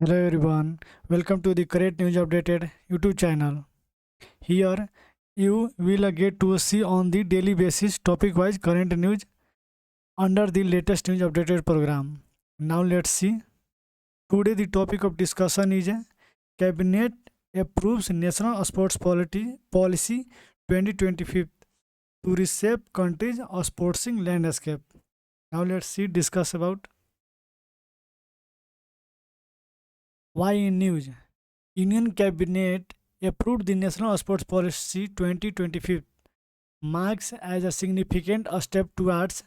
Hello everyone, welcome to the Current News Updated YouTube channel. Here you will get to see on the daily basis topic wise current news under the latest news updated program. Now let's see. Today the topic of discussion is Cabinet approves National Sports Policy 2025 to reshape country's sporting landscape. Now let's see discuss about why in news. Union Cabinet approved the National Sports Policy 2025, marks as a significant step towards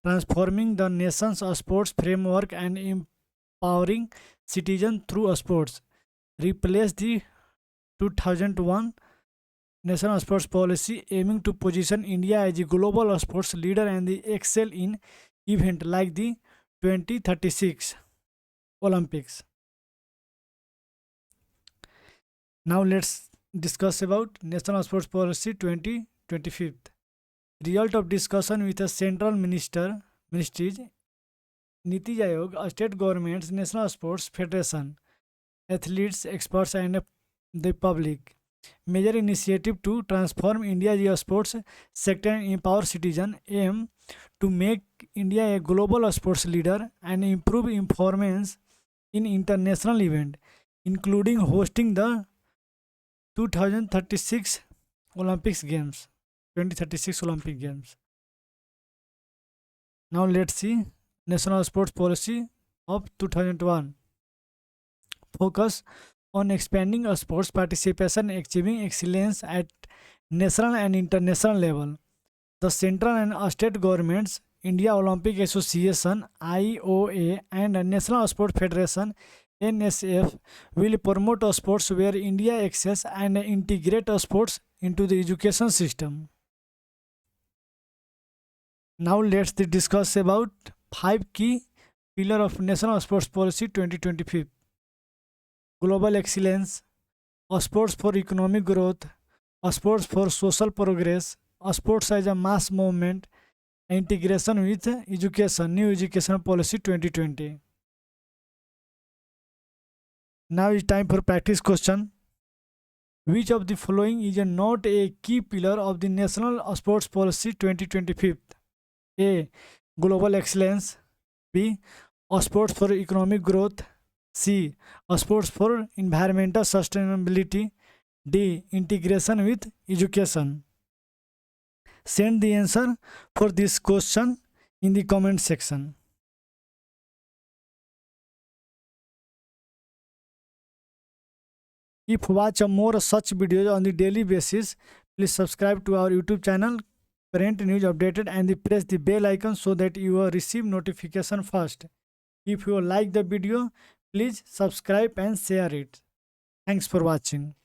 transforming the nation's sports framework and empowering citizens through sports. Replace the 2001 National Sports Policy aiming to position India as a global sports leader and excel in events like the 2036 Olympics. Now let's discuss about National Sports Policy 2025. Result of discussion with the central ministries, Niti Aayog, state governments, National Sports Federation, athletes, experts, and the public. Major initiative to transform India's sports sector and empower citizens aim to make India a global sports leader and improve performance in international events, including hosting the 2036 Olympics Games. 2036 Olympic Games. Now let's see National Sports Policy of 2001. Focus on expanding a sports participation, achieving excellence at national and international level. The central and state governments, India Olympic Association (IOA) and National Sports Federation (NSF) will promote sports where India access and integrate sports into the education system. Now let's discuss about five key pillars of National Sports Policy 2025. Global excellence, sports for economic growth, sports for social progress, sports as a mass movement, integration with education, new education policy 2020. Now it's time for practice question. Which of the following is not a key pillar of the National Sports Policy 2025? A. Global excellence. B. Sports for economic growth. C. Sports for environmental sustainability. D. Integration with education. Send the answer for this question in the comment section. If watch more such videos on the daily basis, please subscribe to our YouTube channel Current News Updated and press the bell icon so that you will receive notification first. If you like the video, please subscribe and share it. Thanks for watching.